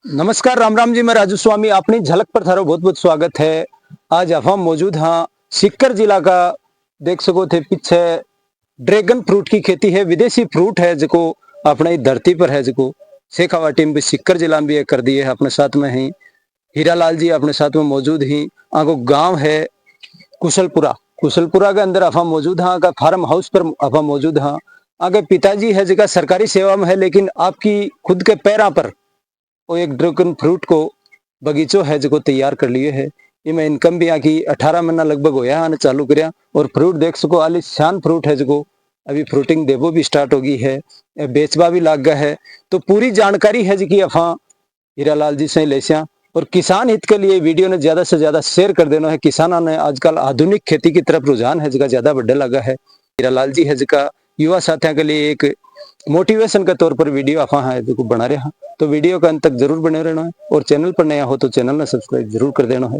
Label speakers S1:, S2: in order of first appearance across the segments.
S1: नमस्कार, राम राम जी। मैं राजू स्वामी अपनी झलक पर थारो बहुत बहुत स्वागत है। आज हम मौजूद हाँ सीकर जिला का। देख सको थे पीछे ड्रैगन फ्रूट की खेती है, विदेशी फ्रूट है जो अपने धरती पर है, जो शेखावाटी में भी सीकर जिला में भी कर दी है। अपने साथ में ही हीरालाल जी अपने साथ में मौजूद ही। आगो गांव है कुशलपुरा। कुशलपुरा के अंदर आप मौजूद हाँ का फार्म हाउस पर आप मौजूद हाँ। आगे पिताजी है जगह सरकारी सेवा में है, लेकिन आपकी खुद के पैरों पर वो एक ड्रैगन फ्रूट को बगीचो है जो तैयार कर लिए है। इनमें इनकम भी आकी 18 महीना लगभग होया आने चालू करया। और फ्रूट देख सको आलिशान फ्रूट है जो अभी फ्रूटिंग देवो भी स्टार्ट होगी है, बेचवा भी लाग गया है। तो पूरी जानकारी है जी की अफा हीरालाल जी से लेसिया। और किसान हित के लिए वीडियो ने ज्यादा से ज्यादा शेयर कर देना है। किसानों ने आजकल आधुनिक खेती की तरफ रुझान है जिसका ज्यादा बढ़ने लगा है। हीरालाल जी है जिसका युवा साथियों के लिए एक मोटिवेशन के तौर पर वीडियो आप जो बना रहे हैं। तो वीडियो का अंत तक जरूर बने रहना है। और चैनल पर नया हो तो चैनल ने सब्सक्राइब जरूर कर देना है।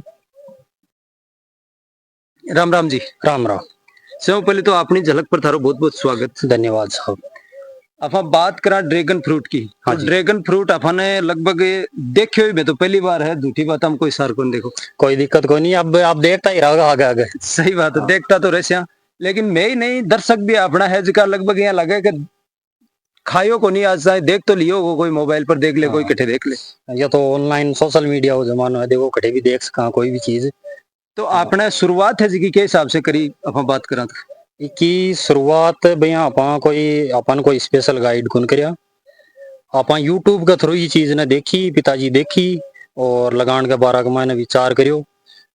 S1: राम राम जी।
S2: राम राम।
S1: सब पहले तो अपनी झलक पर थारो बहुत बहुत स्वागत।
S2: धन्यवाद साहब।
S1: आप बात करा ड्रैगन फ्रूट की।
S2: हाँ
S1: तो ड्रैगन फ्रूट आपने लगभग देखे हुए तो पहली बार है, झूठी बात हम कोई सार को देखो।
S2: कोई दिक्कत कोई नहीं, अब आप देखता ही रहोगा आगे आगे।
S1: सही बात है, देखता तो रहे। लेकिन मैं ही नहीं, दर्शक भी अपना है जिसका लगभग यहाँ लगे कि खायो को नहीं। आज देख तो लियो, वो कोई मोबाइल पर देख ले, कोई कटे देख ले।
S2: या तो ऑनलाइन सोशल मीडिया वो जमाना है, देखो कटे भी देख सका कोई भी चीज।
S1: तो आपने शुरुआत है जी के हिसाब से करी अपन बात करा
S2: की शुरुआत भैया अपन कोई स्पेशल गाइड कौन करया। अपन यूट्यूब के थ्रू ये चीज ने देखी, पिताजी देखी और लगान के बारे में मैंने विचार करियो।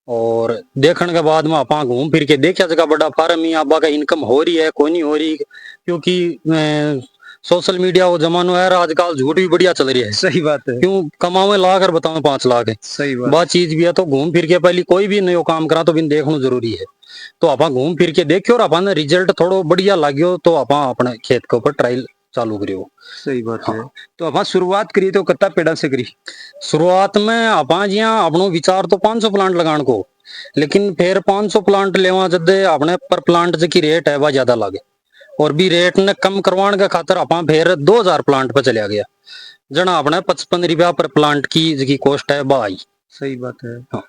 S2: और देखने के बाद में अपा घूम फिर के देखा जगह बड़ा फार्म ही आबा का इनकम हो रही है कोई नहीं हो रही, क्योंकि सोशल मीडिया वो जमानो है आजकल, झूठ भी बढ़िया चल रही है।
S1: सही बात है।
S2: क्यों कमावे लाख और बताओ 5 लाख है।
S1: सही
S2: बात चीज भी है। तो घूम फिर के पहले कोई भी नयो काम करा तो बिन देखना जरूरी है। तो आप घूम फिर के देखियो और अपन रिजल्ट थोड़ो बढ़िया लाग्यो तो आप अपने खेत के ऊपर ट्रायल चालू करियो।
S1: सही बात है। तो अपन शुरुआत करी तो कितना पेड़ा से करी?
S2: शुरुआत में अपन जिया अपनो विचार तो 500 प्लांट लगाने को, लेकिन फिर 500 प्लांट लेवा जब अपने पर प्लांट की रेट है वह ज्यादा लागे और भी रेट ने कम करवाने के खातर अपन फिर 2000 प्लांट पे चलिया गया। जना अपने 55 रुपया पर प्लांट की कॉस्ट है वह आई।
S1: सही बात है। हाँ।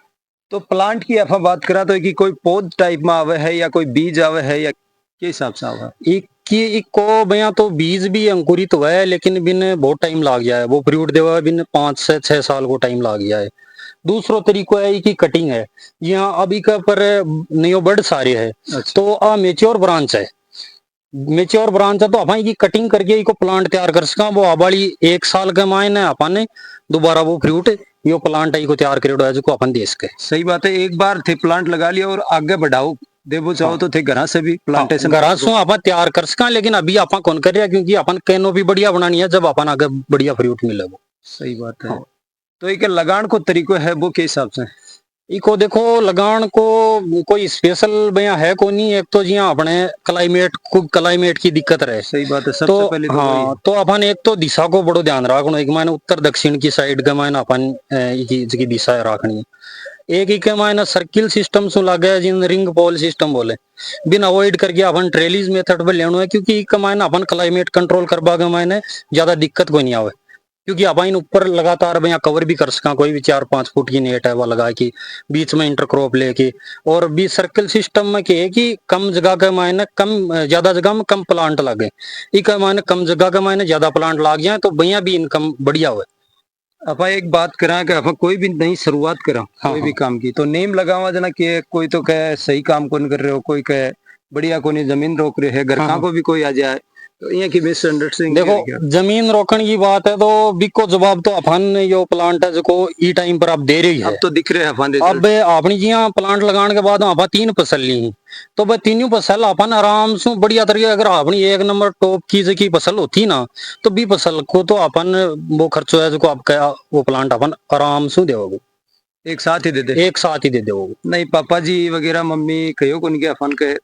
S1: तो प्लांट की आप बात करा तो कि कोई पौध टाइप में आवे है या कोई बीज आवे है या के हिसाब से आवे?
S2: एक को भैया तो बीज भी अंकुरित हुआ है, लेकिन बिन बहुत टाइम लग गया है। वो फ्रूट देवा बिन 5 से 6 साल को टाइम लग गया है। दूसरो तरीको है कि कटिंग है। यहाँ अभी का पर नयो बर्ड सारे है। अच्छा। तो आ मेच्योर ब्रांच है। मेच्योर ब्रांच है तो अपन की कटिंग करके इको प्लांट तैयार कर सका। वो आबाड़ी 1 साल के मायने अपन ने दोबारा वो फ्रूट यो प्लांट है को तैयार करेडो है जो अपन दे सके।
S1: सही बात है। एक बार थे प्लांट लगा लिया और आगे बढ़ाओ देवो चाहो तो थे घर से भी प्लांटेशन
S2: घर से अपन तैयार कर सका। लेकिन अभी अपन कौन कर रहा, क्योंकि अपन कैनो भी बढ़िया बनानी है जब अपन आगे बढ़िया फ्रूट मिले वो।
S1: सही बात है। तो एक लगान को तरीको है वो के हिसाब से?
S2: इको देखो लगान को कोई स्पेशल भैया है को नहीं। एक तो जिया अपने क्लाइमेट की दिक्कत रहे।
S1: सही बात है। सबसे
S2: तो
S1: पहले तो
S2: हाँ, तो अपन एक तो दिशा को बड़ो ध्यान रखना। एक मायने उत्तर दक्षिण की साइड का मायने अपन की दिशा रखनी है। एक मायने सर्किल सिस्टम सु लागे जिन रिंग पोल सिस्टम बोले बिन अवॉइड करके अपन ट्रेलिज मेथड पर लेना है, क्योंकि एक मायने अपन क्लाइमेट कंट्रोल करवा के मायने ज्यादा दिक्कत कोई नहीं आवे। क्योंकि आप इन ऊपर लगातार भैया कवर भी कर सका। कोई भी 4-5 फुट की नेट है वह लगा के बीच में इंटरक्रॉप लेके। और भी सर्कल सिस्टम में क्या है कि कम जगह के मायने कम ज्यादा जगह में कम प्लांट लगे। एक मायने कम जगह के मायने ज्यादा प्लांट लाग जाए तो भैया भी इनकम बढ़िया हुए।
S1: आप एक बात करा कि आप कोई भी नई शुरुआत करा कोई भी काम की तो नेम लगावा जना कि कोई तो कहे सही काम कौन कर रहे हो, कोई कहे बढ़िया कोई जमीन रोक रहे है, घर का को भी कोई आ जाए तो यहाँ की मिसअंडरस्टैंडिंग।
S2: देखो जमीन रोकने की बात है तो बिको जवाब तो अपन यो प्लांट है जो ई टाइम पर आप दे रही है।
S1: अब तो दिख रहे हैं अपन।
S2: अब अपनी जी प्लांट लगाने के बाद आप 3 फसल ली तो भाई तीनों फसल अपन आराम से बढ़िया तरीके अगर अपनी 1 नंबर टॉप की फसल होती ना तो भी फसल को तो अपन वो खर्चो है जो आपका वो प्लांट अपन आराम से देवोगे।
S1: एक साथ ही दे दे? एक
S2: साथ ही दे दोगे।
S1: नहीं पापा जी वगैरह मम्मी कहो उनके अपन के?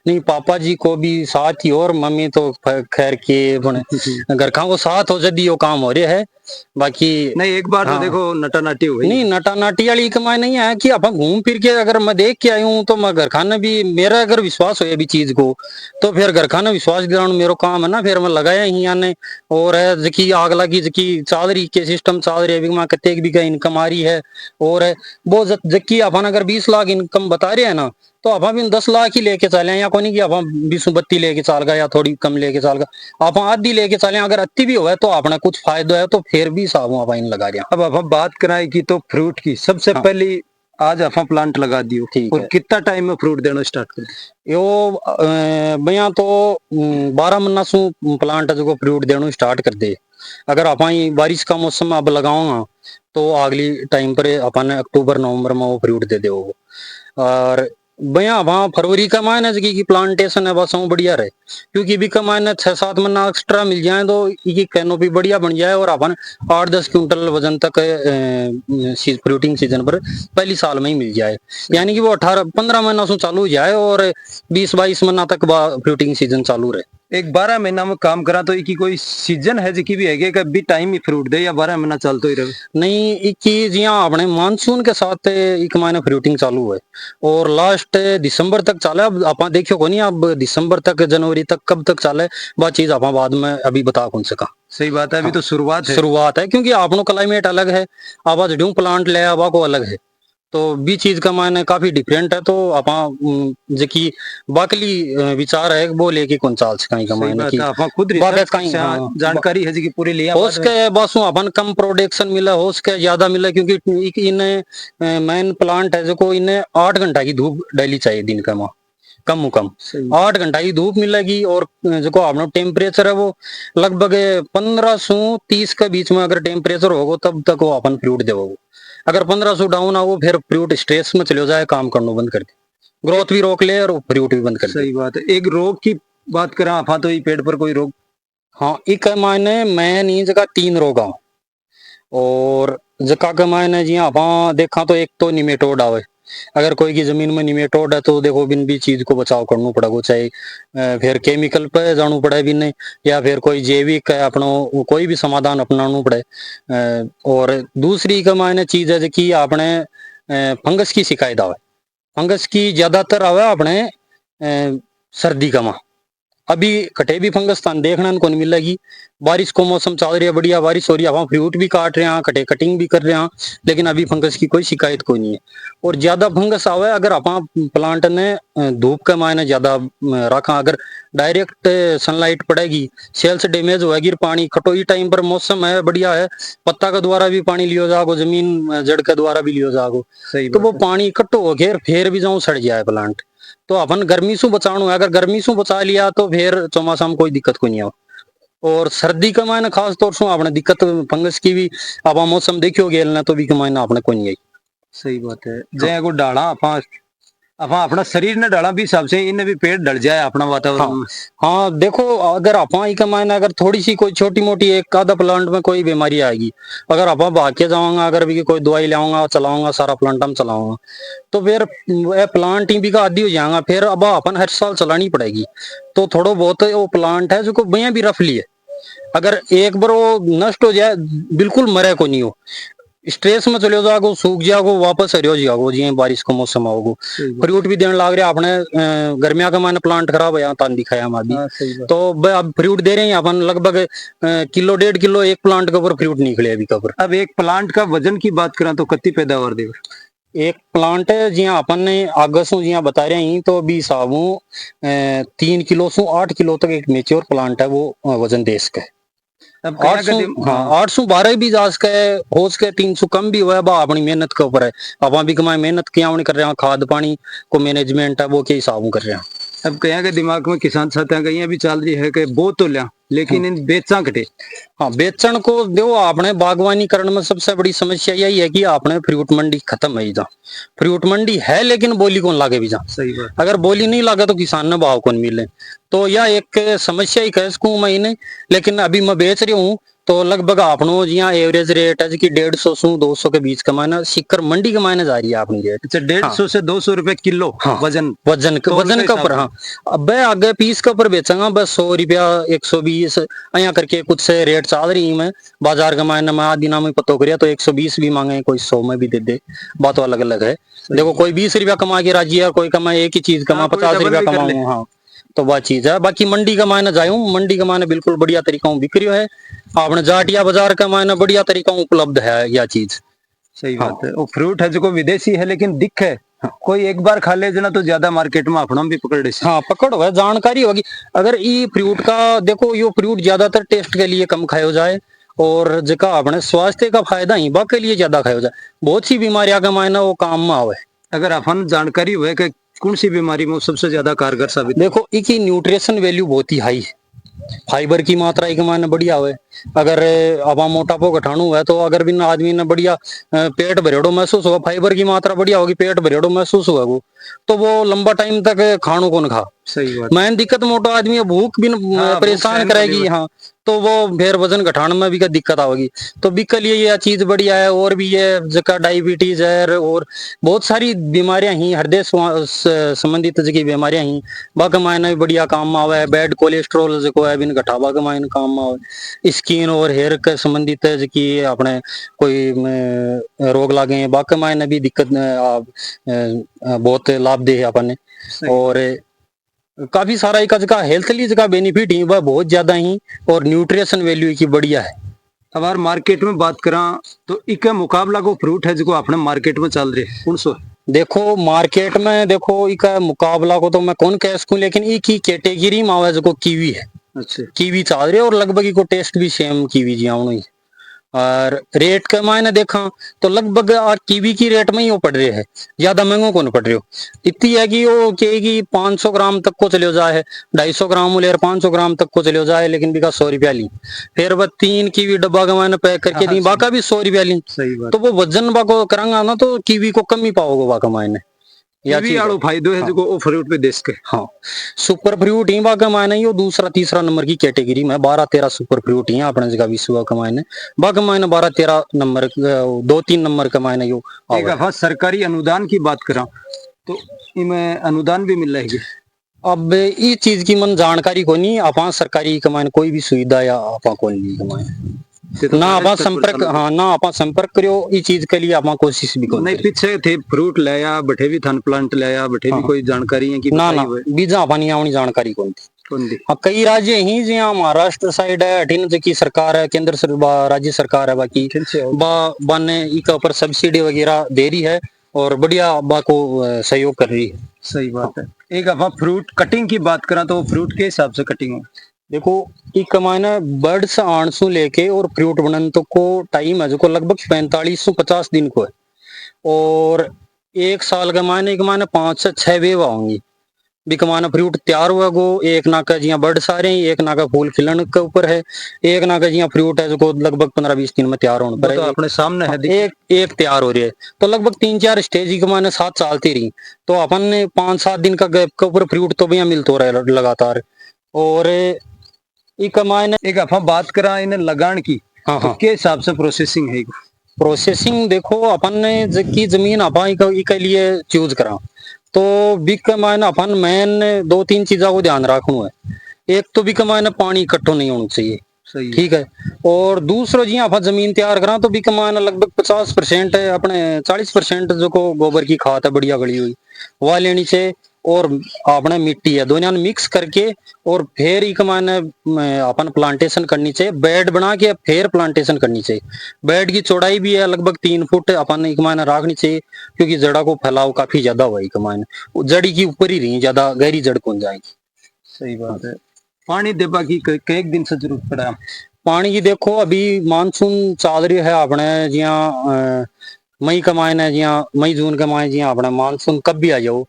S2: नहीं, पापा जी को भी साथ ही और मम्मी तो खैर के घर का वो साथ हो जदी यो काम हो रहा है। बाकी
S1: नहीं, एक बार तो
S2: हाँ।
S1: देखो नटा नाटी हो गई।
S2: नहीं, नटा नाटी वाली कमाई नहीं है कि आप घूम फिर के अगर मैं देख के आई हूँ तो मैं घर खाना भी मेरा अगर विश्वास हो अभी चीज को तो फिर घर खाना विश्वास दिलाना मेरा काम है ना, फिर मैं लगाया ही आने। और है जकी आग लगी जकी चाल रही के सिस्टम चाल रही है, अभी मैं कत्ते भी का इनकम आ रही है। और है वो जकी अपन अगर 20 लाख इनकम बता रहे हैं ना, तो आप भी 10 लाख ही लेके चले या कोई नहीं कि आप 20-32 लेके चल गए या थोड़ी कम लेके चल गए, आप आधी लेके चले अगर अति भी हुआ तो आपने कुछ फायदा है तो फिर भी साबू आप इन लगा रहे
S1: अब हम बात कराएं कि तो फ्रूट की सबसे
S2: हाँ।
S1: पहली आज आप प्लांट लगा दियो
S2: ठीक
S1: और
S2: है।
S1: कितना टाइम में फ्रूट देना स्टार्ट कर दियो?
S2: यो भैया तो 12 महीना सु प्लांट जो फ्रूट देना स्टार्ट कर दे। अगर आप बारिश का मौसम अब लगाऊंगा तो अगली टाइम पर अपन अक्टूबर नवंबर में वो फ्रूट दे दो। और भैया वहाँ फरवरी का महीना की प्लांटेशन है बस वो बढ़िया रहे, क्योंकि भी का महीना 6-7 महीना एक्स्ट्रा मिल जाए तो ये कैनोपी बढ़िया बन जाए और अपन 8-10 क्विंटल वजन तक फ्रूटिंग सीजन पर पहली साल में ही मिल जाए। यानी कि वो 18-15 महीना से चालू हो जाए और 20-22 महीना तक फ्रूटिंग सीजन चालू रहे।
S1: एक 12 महीना में काम करा तो इकी कोई सीजन है जिकी भी है कि भी टाइम ही फ्रूट दे या 12 महीना चलतो ही रहे?
S2: नहीं, एक चीज यहाँ अपने मानसून के साथ एक महीना फ्रूटिंग चालू है और लास्ट दिसंबर तक चाले। अब आप देखियो को नहीं, अब दिसंबर तक जनवरी तक कब तक चाले बात चीज आप बाद में अभी बता कौन सका।
S1: सही बात है, अभी
S2: हाँ,
S1: तो
S2: शुरुआत है क्योंकि आपनो क्लाइमेट अलग है, अब आज ड्यू प्लांट ले आवा को अलग है, तो भी चीज का मायने काफी डिफरेंट है। तो आप जकी बाकली विचार है वो लेके कौन चाल सका का
S1: सही
S2: मायने
S1: बात
S2: की
S1: है, आप खुद
S2: बाकी
S1: रिसर्च
S2: कहीं
S1: से
S2: हाँ,
S1: जानकारी है जी की पूरी लिया
S2: हो
S1: बाद में।
S2: सके बस अपन कम प्रोडक्शन मिला हो सके ज्यादा मिला, क्योंकि इन्हें मेन प्लांट है जो इन्हें 8 घंटा की धूप डेली चाहिए दिन का, कम कम
S1: सही
S2: 8 घंटा की धूप मिलेगी। और जो अपना टेम्परेचर है वो लगभग 15 से 30 के बीच में अगर टेम्परेचर होगा तब तक वो अपन फ्रूट देवो। अगर 15 से डाउन आओ फिर फ्रूट स्ट्रेस में चले जाए, काम करना बंद कर दे, ग्रोथ भी रोक ले और फ्रूट भी बंद कर दे।
S1: सही बात है। एक रोग की बात करा आप तो ये पेड़ पर कोई रोग?
S2: हाँ, एक मायने मैं नहीं जगह 3 रोग आ और जका के मायने जी आप देखा तो एक तो निमेटोड आवे। अगर कोई की जमीन में निमेटोड है तो देखो बिन भी चीज को बचाव करना पड़ेगा, चाहे फिर केमिकल पे जाना पड़े बिन या फिर कोई जैविक अपनो कोई भी समाधान अपनाना पड़े। और दूसरी का मायने चीज है कि आपने फंगस की शिकायत आवे, फंगस की ज्यादातर आवे अपने सर्दी का माह। अभी कटे भी फंगस तान देखने को नहीं मिलेगी, बारिश को मौसम चल रही है, बढ़िया बारिश हो रही है, वहां फ्रूट भी काट रहे हैं, कटे कटिंग भी कर रहे हैं, लेकिन अभी फंगस की कोई शिकायत कोई नहीं है। और ज्यादा फंगस आवे अगर आप प्लांट ने धूप के मायने ज्यादा रखा, अगर डायरेक्ट सनलाइट पड़ेगी सेल्स डैमेज होएगी, पानी खटो ही टाइम पर मौसम है बढ़िया है, पत्ता के द्वारा भी पानी लियो जागो, जमीन जड़ के द्वारा भी लियो जागो, तो वो पानी इकट्ठो हो गया फिर भी जाऊं सड़ जाए प्लांट। तो अपन गर्मी से बचाना है, अगर गर्मी से बचा लिया तो फिर चौमासा में कोई दिक्कत कोई नहीं हो। और सर्दी का मायने खास तौर से आपने दिक्कत फंगस की भी आप मौसम देखियो गेल ना तो भी का मायने आपने कोई नहीं आई।
S1: सही बात है। जय को डाला आप अपना शरीर ने डाला भी हिसाब से इन्हें भी पेड़ डल जाए अपना वातावरण
S2: हाँ,
S1: में।
S2: हाँ देखो अगर आप का मायने अगर थोड़ी सी कोई छोटी मोटी एक आधा प्लांट में कोई बीमारी आएगी, अगर आप भाग के जाऊंगा अगर भी कोई दवाई लाऊंगा चलाऊंगा सारा प्लांट हम चलाऊंगा तो फिर प्लांट ही भी का आदि हो जाएगा, फिर अब अपन हर साल चलानी पड़ेगी। तो थोड़ा बहुत वो प्लांट है जो को भैया भी रफली है, अगर एक बार वो नष्ट हो जाए बिल्कुल मरे को नहीं हो, स्ट्रेस में चले जाओ सूख जाओ वापस हरियो जाओ जी बारिश का मौसम आओगो, फ्रूट भी देने लग रहे आपने गर्मिया का माने प्लांट खराब है तान दिखाया हम अभी। तो अब फ्रूट दे रहे हैं अपन लगभग किलो 1.5 किलो एक प्लांट के ऊपर फ्रूट निकले अभी कबर।
S1: अब एक प्लांट का वजन की बात करें तो कितनी पैदावार देगा
S2: एक प्लांट है जी अपन ने आगे सु जी बता रहे हैं तो भी साबू 3 किलो से 8 किलो तक एक मेच्योर प्लांट है वो वजन दे सके।
S1: अब
S2: 812 भी जा सके हो सके 300 कम भी हुआ है, अपनी मेहनत के ऊपर है, आप भी कमाए मेहनत क्या कर रहे हैं, खाद पानी को मैनेजमेंट है वो के हिसाब कर रहे हैं।
S1: अब कहीं के दिमाग में किसान साथियां कहीं भी चल रही है कि बो तो लिया लेकिन इन बेचा घटे।
S2: हाँ, बेचन को देखो आपने बागवानी करने में सबसे बड़ी समस्या यही है कि आपने फ्रूट मंडी खत्म है जा, फ्रूट मंडी है लेकिन बोली कौन लागे भी जा।
S1: सही बात।
S2: अगर बोली नहीं लागे तो किसान ने भाव कौन मिले, तो यह एक समस्या ही कह सकूं मैं इन्हें। लेकिन अभी मैं बेच रही हूँ तो लगभग आपनो जिया एवरेज रेट है जी 150 से 200 के बीच का मायना सिक्कर मंडी के मायने जा रही है अपनी रेट।
S1: अच्छा 150 से 200 रुपए किलो
S2: हाँ,
S1: वजन
S2: वजन
S1: तौल
S2: वजन
S1: के
S2: का
S1: हिसाब
S2: ऊपर।
S1: से।
S2: हाँ, अब मैं आगे पीस के ऊपर बेचूंगा बस 100 रुपया 120 अया करके कुछ से रेट चल रही मैं बाजार का मायने में आदि नाम पतो करिया तो 120 भी मांगे कोई 100 में भी दे दे, बात तो अलग अलग है। देखो कोई 20 रुपया कमा के राजी है, कोई कमाए एक ही चीज कमा
S1: हाँ, कोई
S2: 50
S1: डबल
S2: रुपया
S1: भी कर ले।
S2: कमाऊं। हाँ, तो वह चीज है। बाकी मंडी का मायने जाऊं, मंडी का मायने बिल्कुल बढ़िया तरीका बिक्री है। आपने जाटिया बाजार का मायने बढ़िया तरीका उपलब्ध है यह चीज।
S1: सही
S2: हाँ,
S1: बात है। वो फ्रूट है जो विदेशी है लेकिन दिख है, कोई एक बार खा ले जना तो ज्यादा मार्केट में अपना भी पकड़ ले।
S2: हाँ, पकड़ है जानकारी होगी। अगर ये फ्रूट का देखो, यो फ्रूट ज्यादातर टेस्ट के लिए कम खायो जाए और जका अपने स्वास्थ्य का फायदा ही बा के लिए ज्यादा खायो जाए। बहुत सी बीमारियां का मायना वो काम में आवे।
S1: अगर अपन जानकारी हुए कि कौन सी बीमारी में वो सबसे ज्यादा कारगर साबित।
S2: देखो इकी न्यूट्रिशन वैल्यू बहुत ही हाई है, फाइबर की मात्रा एक मायने बढ़िया हुए। अगर अब मोटापो घटाणु है तो अगर भी आदमी ने बढ़िया पेट भरेड़ो महसूस होगा, फाइबर की मात्रा बढ़िया होगी, पेट भरेड़ो महसूस होगा वो, तो वो लंबा टाइम तक खाणो कौन खा।
S1: सही बात।
S2: मैन दिक्कत मोटो आदमी है, भूख भी
S1: हाँ,
S2: परेशान
S1: सहन
S2: करेगी।
S1: करनी
S2: हाँ, तो वो फिर वजन घटाने में भी का दिक्कत आवेगी। तो बी के लिए यह चीज बढ़िया है। और भी ये जका डायबिटीज है और बहुत सारी बीमारियां ही हृदय संबंधित जकी बीमारियां ही बाका मायने भी बढ़िया काम में आवे। बैड कोलेस्ट्रोल जो है बिन घटावा के मायने काम में आवे। स्किन और हेयर के संबंधित जकी अपने कोई रोग लागे बाका मायने भी दिक्कत बहुत लाभदेह है अपन। और काफी सारा एक जगह हेल्थली जगह बेनिफिट ही वह बहुत ज्यादा ही और न्यूट्रिशन वैल्यू की बढ़िया है।
S1: अब यार मार्केट में बात करा तो इके मुकाबला को फ्रूट है जो अपने मार्केट में चल रहे कौन सो है?
S2: देखो मार्केट में देखो इका मुकाबला को तो मैं कौन कह सकूं, लेकिन एक ही कैटेगरी में आवे जो कीवी है।
S1: अच्छा,
S2: कीवी चल रही है और लगभग इको टेस्ट भी सेम कीवी जी आवनो ही। और रेट के मायने देखा तो लगभग कीवी की रेट में ही वो पड़ रहे हैं, ज्यादा महंगो कौन पड़ रहे हो। इतनी है कि वो कहेगी 500 ग्राम तक को चले जाए, 250 ग्राम ले 500 ग्राम तक को चले जाए, लेकिन बिका 100 रुपया ली। फिर वह 3 कीवी डब्बा का मैंने पैक करके दी, बाका भी 100 रुपया ली।
S1: सही बात।
S2: तो वो वजन बाको करांगा ना तो कीवी को कम ही पाओगे बाका मायने।
S1: कीवी आड़ो फायदो है जो वो फ्रूट पे देश के।
S2: हाँ, सुपर फ्रूट ही बाका मायने यो दूसरा तीसरा नंबर की कैटेगरी में 12-13 सुपर फ्रूट ही अपने जगह विश्व का मायने बाका मायने 12-13 नंबर 2-3 नंबर का मायने यो
S1: एक
S2: आवे।
S1: दफा सरकारी अनुदान की बात करा तो इनमें अनुदान भी मिल रही है।
S2: अब ये चीज की मन जानकारी को नहीं, आपा सरकारी कमाने कोई भी सुविधा या आपा कोई नहीं कमाए ना आपा संपर्क। हाँ, ना आपा संपर्क करियो इस चीज के लिए आपा कोशिश भी करो।
S1: नहीं पीछे थे फ्रूट लाया बठे भी थान प्लांट लाया बठे भी कोई जानकारी है कि
S2: ना ना बीजा आपा नहीं आवनी जानकारी कौन थी।
S1: कौन दी?
S2: हाँ, कई राज्य ही जहाँ महाराष्ट्र साइड है अठीन की सरकार है, केंद्र राज्य सरकार है बाकी बाने इका ऊपर सब्सिडी वगैरह दे रही है और बढ़िया बा को सहयोग कर रही है।
S1: सही बात है। एक दफा फ्रूट कटिंग की बात करा तो फ्रूट के हिसाब से कटिंग हो।
S2: देखो एक मायने बर्ड्स आणसू लेके और फ्रूट बनन तो को टाइम है जो लगभग 45 से 50 दिन को है। और एक साल का मायने एक मायने 5 से 6 वेव आऊंगी बिकमाना फ्रूट तैयार हुआ गो। एक नाका जिया बर्ड सारे ही, एक नाका फूल खिलन के ऊपर है, एक नाका जिया फ्रूट है जो लगभग 15-20 दिन में तैयार होने पर
S1: तो अपने सामने है
S2: एक तैयार हो रही है। तो लगभग 3-4 स्टेज के माने साथ चलती रही तो अपन ने 5-7 दिन का गैप के ऊपर फ्रूट तो भैया मिलते रहे लगातार। और एक मायने
S1: एक दफा बात करा इन्हें लगान की।
S2: हाँ
S1: तो
S2: हाँ,
S1: के हिसाब से प्रोसेसिंग है?
S2: प्रोसेसिंग देखो अपन ने की जमीन अपन के लिए चूज करा तो बिक मायने अपन मेन 2-3 चीजों को ध्यान रखना है। एक तो बिक मायने पानी इकट्ठो नहीं होना चाहिए, ठीक है। और दूसरो जी आप जमीन तैयार करा तो बिक मायने लगभग 50% है अपने 40% जो को गोबर की खाद है बढ़िया गली हुई वह लेनी चाहिए। और अपने मिट्टी है दोनों मिक्स करके और फिर एक मायने अपन प्लांटेशन करनी चाहिए, बेड बना के फिर प्लांटेशन करनी चाहिए। बेड की चौड़ाई भी है लगभग 3 फुट अपन एक मायने रखनी चाहिए क्योंकि जड़ा को फैलाव काफी ज्यादा हुआ एक मायने जड़ी की ऊपर ही रही ज्यादा गहरी जड़ कौन जाएगी।
S1: सही बात है। पानी देबा की कई दिन से जरूरत पड़ा?
S2: पानी की देखो अभी मानसून चल रही है अपने जिया मई का मायने जिया मई जून के मायने जिया अपने मानसून कब भी आ जाओ।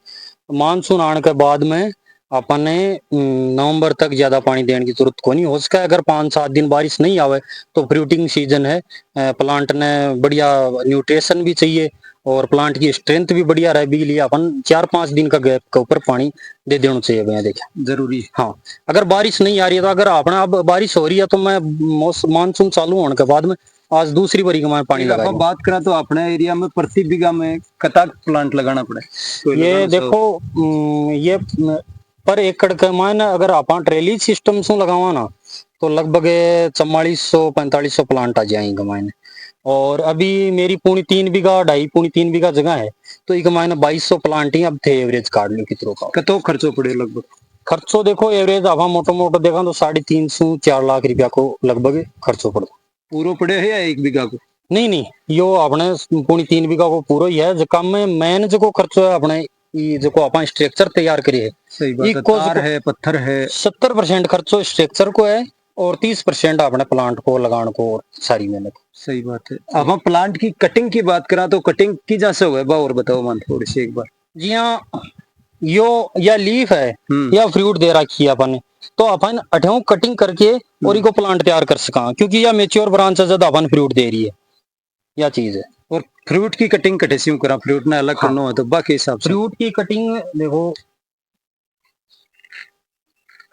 S2: मानसून आने के बाद में अपन ने नवंबर तक ज्यादा पानी देने की जरूरत को नहीं हो सका। अगर 5-7 दिन बारिश नहीं आवे तो फ्रूटिंग सीजन है, प्लांट ने बढ़िया न्यूट्रिशन भी चाहिए और प्लांट की स्ट्रेंथ भी बढ़िया रहे के लिए अपन 4-5 दिन का गैप के ऊपर पानी दे देना चाहिए भैया देखिए।
S1: जरूरी है।
S2: हाँ, अगर बारिश नहीं आ रही है तो अगर अपना अब बारिश हो रही है तो मैं मानसून चालू होने के बाद में आज दूसरी बारी का मैं पानी
S1: एक
S2: लगा
S1: आप
S2: दूं।
S1: बात करें तो अपने एरिया में प्रति बीघा में कताक प्लांट लगाना पड़े कोई
S2: ये
S1: लगाना चाहो।
S2: देखो ये पर एकड़ के मायने अगर आप ट्रेली सिस्टम से लगावा ना तो लगभग 4400-4500 प्लांट आ जाएंगे मायने। और अभी मेरी पौनी 3 बीघा 2.5-3 बीघा जगह है तो एक मायने 2200 प्लांट ही अब थे एवरेज काट लो कितनों का।
S1: कतो खर्चो पड़े लगभग?
S2: खर्चो देखो एवरेज आप मोटो मोटो देखा तो 350-4 लाख रुपया को लगभग खर्चो पड़ता।
S1: पूरो पड़े है या एक बीघा को?
S2: नहीं नहीं, यो अपने पौनी 3 बीघा को पूरा ही है जका में मेन जो खर्चो है अपने ये जो अपन स्ट्रक्चर तैयार करी है
S1: सही बात है, तार है पत्थर है।
S2: 70% खर्चो स्ट्रक्चर को है और 30% अपने प्लांट को लगाने को और सारी मेहनत।
S1: सही बात है। अब हम प्लांट की कटिंग की बात करा तो कटिंग की जैसे हुआ बा और बताओ मन थोड़ी सी एक बार।
S2: जी हाँ, यो या लीफ है या फ्रूट दे रखी है अपन ने तो अपन अठेऊ कटिंग करके और इको प्लांट तैयार कर सका क्योंकि यह मेच्योर ब्रांच है जब अपन फ्रूट दे रही है या चीज है।
S1: और फ्रूट की कटिंग कटे से करा फ्रूट ने अलग करना है तो बाकी हिसाब से
S2: फ्रूट की कटिंग देखो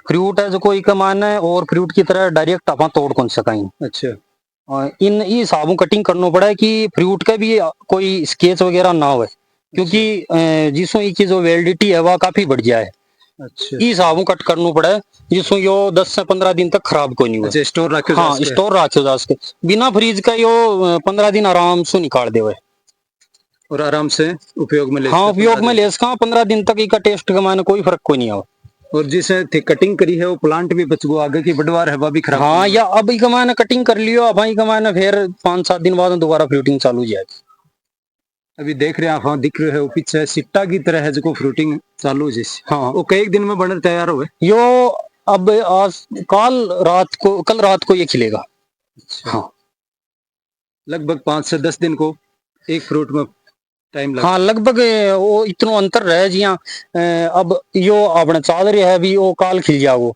S2: फ्रूट है जो कोई कमान है और फ्रूट की तरह डायरेक्ट अपन तोड़ कौन सकाई।
S1: अच्छा
S2: इन ये हिसाबों कटिंग करना पड़ा है कि फ्रूट का भी कोई स्केच वगैरह ना हो क्योंकि जिसमें की जो वैलिडिटी है वह काफी बढ़ जाए।
S1: अच्छा
S2: ई हिसाबों कट करना पड़ा है जिसमें यो 10 से 15 दिन तक खराब कोई नहीं हुआ।
S1: अच्छा स्टोर रखे
S2: हाँ स्टोर रखे जा सके बिना फ्रीज का यो 15 दिन आराम से निकाल देवे
S1: और आराम से उपयोग में ले
S2: हाँ
S1: सकते
S2: उपयोग में ले सका 15 दिन तक इसका टेस्ट का माने कोई फर्क कोई नहीं आवा।
S1: और जिसे थे कटिंग करी है वो प्लांट भी बच गो आगे की बढ़वार है वह भी खराब
S2: हाँ या अब ई माने कटिंग कर लियो अब ई माने फिर 5-7 दिन बाद दोबारा फ्रूटिंग चालू हो जाएगी।
S1: अभी देख रहे हैं आप हाँ दिख रहे हो पीछे सिट्टा की तरह है जो फ्रूटिंग चालू है जैसे
S2: हाँ
S1: वो कई दिन में बनकर तैयार हुए।
S2: यो अब आज कल रात को ये खिलेगा। हाँ
S1: लगभग 5 से 10 दिन को एक फ्रूट में टाइम लग।
S2: हाँ लगभग वो इतना अंतर रहे जिया अब यो आपने चादर है भी वो काल खिल जाओ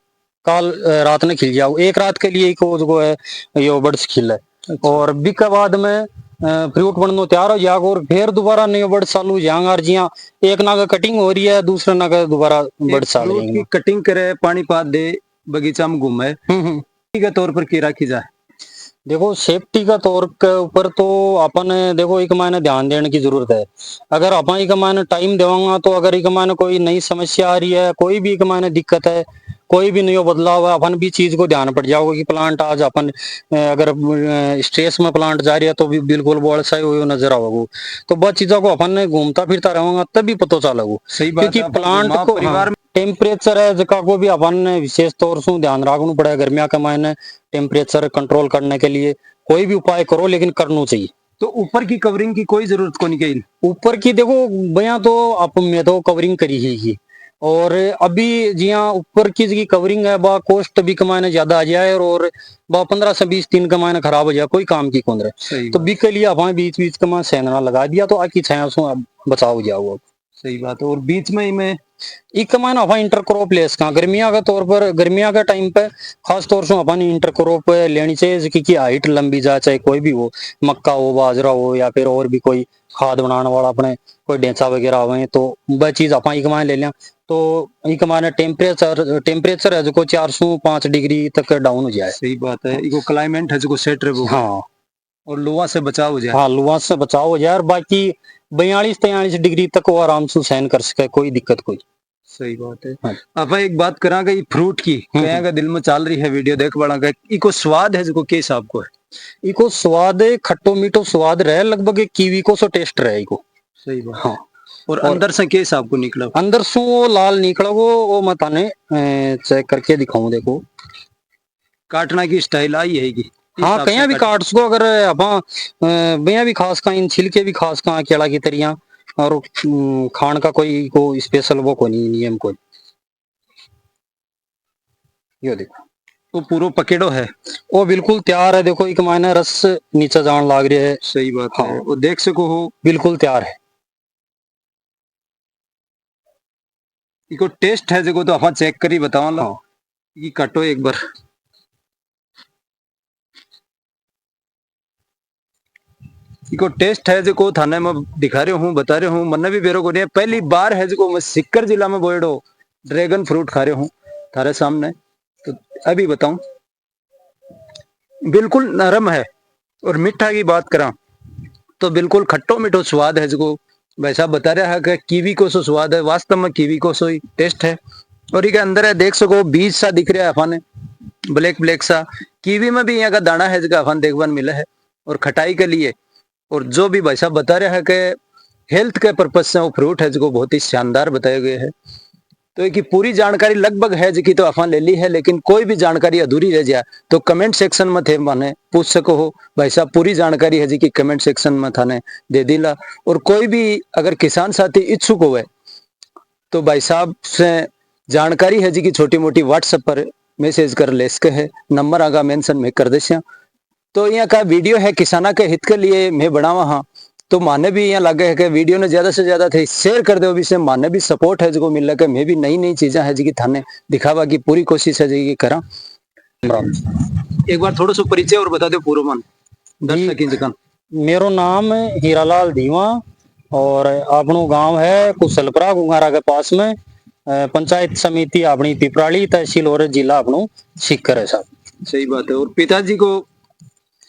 S2: काल रात ने खिल जाओ एक रात के लिए को जो है यो बर्ड्स खिल है।
S1: अच्छा।
S2: और बी के बाद में फ्रूट बनना तैयार हो जाएगा और फिर दोबारा नए बर्ड चालू हो जाएंगे और जिया एक नागा कटिंग हो रही है दूसरे नागा दोबारा बर्ड चालू
S1: फ्रूट की कटिंग करे पानी पात दे बगीचा में घूमे के तौर पर की राखी जाए।
S2: देखो सेफ्टी का तौर के ऊपर तो अपन देखो एक मायने ध्यान देने की जरूरत है। अगर अपन एक मायने टाइम देवांगा तो अगर एक मायने कोई नई समस्या आ रही है कोई भी एक मायने दिक्कत है कोई भी नया बदलाव है अपन भी चीज को ध्यान पड़ जाओगे कि प्लांट आज अपन अगर स्ट्रेस में प्लांट जा रही है तो भी बिल्कुल बोलसा हुए नजर आओगे तो बहुत चीजों को अपन ने घूमता फिरता रहूंगा तभी पता चलेगा।
S1: सही बात
S2: क्योंकि
S1: है।
S2: प्लांट को
S1: परिवार में
S2: टेम्परेचर है जका को भी अपन ने विशेष तौर से ध्यान रखना पड़ेगा गर्मिया के मायने टेम्परेचर कंट्रोल करने के लिए कोई भी उपाय करो लेकिन करना चाहिए।
S1: तो ऊपर की कवरिंग की कोई जरूरत को नहीं कही
S2: ऊपर की देखो भैया तो आप मैं तो कवरिंग करी ही और अभी जिया ऊपर की जो कवरिंग है बा कॉस्ट भी कमाने ज्यादा आ जाए और बा 15 से 20 दिन कमाने खराब हो जाए कोई काम की कौन रहे तो बी के लिए अपन बीच बीच का सेना लगा दिया तो आकी छाया सो बचाव जाओ।
S1: सही बात है। और बीच में ही मैं
S2: एक कमान अपन इंटरक्रॉप ले सका गर्मिया के तौर पर गर्मिया के टाइम पे खास तौर से अपन इंटरक्रॉप लेनी चाहिए जिसकी हाइट लंबी जाए चाहे कोई भी हो मक्का हो बाजरा हो या फिर और भी कोई खाद बनाने वाला अपने कोई ढेंचा वगैरह हो तो वह चीज अपन एक मान ले लिया तो एक माने टेम्परेचर है जो 405 डिग्री तक डाउन हो जाए।
S1: सही बात है। इको क्लाइमेट है जो सेट रहे
S2: हाँ
S1: और लोहा से बचाव हो जाए।
S2: हाँ लोहा से बचाव हो जाए और बाकी 42-43 डिग्री तक वो आराम से सहन कर सके कोई दिक्कत कोई।
S1: सही बात है।
S2: हाँ।
S1: अब एक बात करा गई फ्रूट की कहेगा दिल में चल रही है वीडियो देख बड़ा गए इको स्वाद है जो के हिसाब को है
S2: इको स्वाद खट्टो मीठो स्वाद रहे लगभग एक कीवी को सो टेस्ट रहे इको।
S1: सही बात।
S2: हाँ
S1: और अंदर से के हिसाब को निकला
S2: अंदर से वो लाल निकला वो मैं ताने चेक करके दिखाऊं देखो
S1: काटना की स्टाइल आई है की।
S2: हाँ कहीं भी काट सको अगर अपा भैया भी खास का इन छिलके भी खास का केला की तरिया और खान का कोई को स्पेशल वो को नहीं नियम कोई। यो देखो
S1: वो पूरा पकेड़ो है
S2: वो बिल्कुल तैयार है देखो एक मायने रस नीचे जान लाग रही है।
S1: सही बात
S2: हाँ।
S1: है। वो देख सको हो
S2: बिल्कुल तैयार है
S1: इको टेस्ट है जो तो अपन चेक करी बताओ ला
S2: हाँ।
S1: कि काटो एक बार इको टेस्ट है जो थाने में दिखा रहे हूँ, बता रहे हूँ, मन भी बेरो को नहीं है। पहली बार है जो मैं सीकर जिला में बोएडो ड्रैगन फ्रूट खा रहे हूँ थारे सामने। तो अभी बताऊं, बिल्कुल नरम है। और मीठा की बात करा तो बिल्कुल खट्टो मीठो स्वाद है जो भाई साहब बता रहा है कि कीवी को सो स्वाद है, वास्तव में कीवी को सो ही टेस्ट है। और ये अंदर है देख सको बीज सा दिख रहा है अफाने, ब्लैक ब्लैक सा। कीवी में भी यहाँ का दाना है जिसका अफान देखभाल मिला है और खटाई के लिए। और जो भी भाई साहब बता रहे हैं कि हेल्थ के पर्पज से वो फ्रूट है जो बहुत ही शानदार बताए गए हैं। तो एक पूरी जानकारी लगभग है जिकी तो अफान ले ली है, लेकिन कोई भी जानकारी अधूरी रह जाए तो कमेंट सेक्शन में थे माने पूछ सको हो भाई साहब पूरी जानकारी है जी की कमेंट सेक्शन में थाने दे दिला। और कोई भी अगर किसान साथी इच्छुक हो तो भाई साहब से जानकारी है जी की छोटी मोटी व्हाट्सएप पर मैसेज कर ले सके है, नंबर आगा मेंशन में कर देसिया। तो यहाँ का वीडियो है किसाना के हित के लिए मैं बनावा हाँ। तो माने भी यहाँ लगे है कि वीडियो ने ज्यादा से ज्यादा थे शेयर कर दो, भी से माने भी सपोर्ट है जो मिल लगे। मैं भी नई नई चीजें है जी की थाने दिखावा की पूरी कोशिश है जी की करा। एक बार थोड़ा सा परिचय और बता दो पूरा मन दर्शक की।
S2: मेरो नाम है हीरालाल धीमा और अपनो गांव है कुशलपुरा गुंगारा के पास में। पंचायत समिति अपनी पिपराली, तहसील और जिला अपनो सीकर है साहब।
S1: सही बात है। और पिताजी को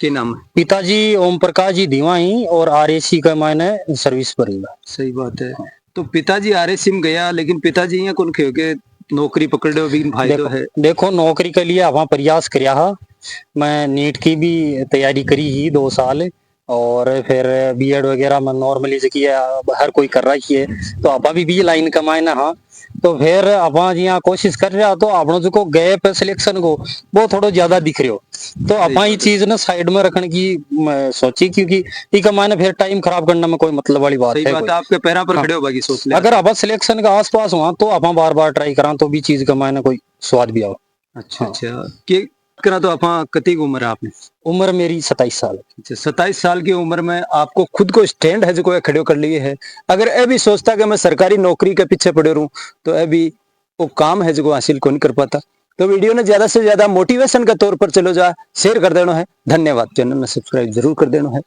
S1: क्या नाम है?
S2: पिताजी ओम प्रकाश जी धीमा ही और आरएसी का मैंने सर्विस पर ही।
S1: सही बात है। तो पिताजी आरएसी में गया, लेकिन पिताजी यहाँ कौन खे के नौकरी पकड़ भी फायदो है।
S2: देखो नौकरी के लिए वहाँ प्रयास करया हा। मैं नीट की भी तैयारी करी ही 2 साल और फिर बीएड वगैरह में नॉर्मली जो किया हर कोई कर रही है। तो आपा भी लाइन कमाए ना हाँ। तो फिर आपा यहाँ कोशिश कर रहा तो आपनो जो गैप सिलेक्शन को वो थोड़ा ज्यादा दिख रहे हो। तो आपा ये चीज ना साइड में रखने की सोची, क्योंकि इका मायने फिर टाइम खराब करने में कोई मतलब वाली बात है।
S1: बात आपके पैरों पर खड़े हो बाकी सोच ले।
S2: अगर आप सिलेक्शन का आसपास हुआ तो आप बार बार ट्राई करा तो भी चीज का मायने कोई स्वाद भी आओ।
S1: अच्छा अच्छा के करा तो आप कितनी उम्र है आपने?
S2: उम्र मेरी 27 साल।
S1: अच्छा 27 साल की उम्र में आपको खुद को स्टैंड है जो कोई खड़े कर लिए है। अगर ये भी सोचता कि मैं सरकारी नौकरी के पीछे पड़े रहूं तो ये भी वो काम है जो हासिल कौन कर पाता। तो वीडियो ने ज्यादा से ज्यादा मोटिवेशन के तौर पर चलो जा शेयर कर देना है। धन्यवाद। चैनल ने सब्सक्राइब जरूर कर देना है।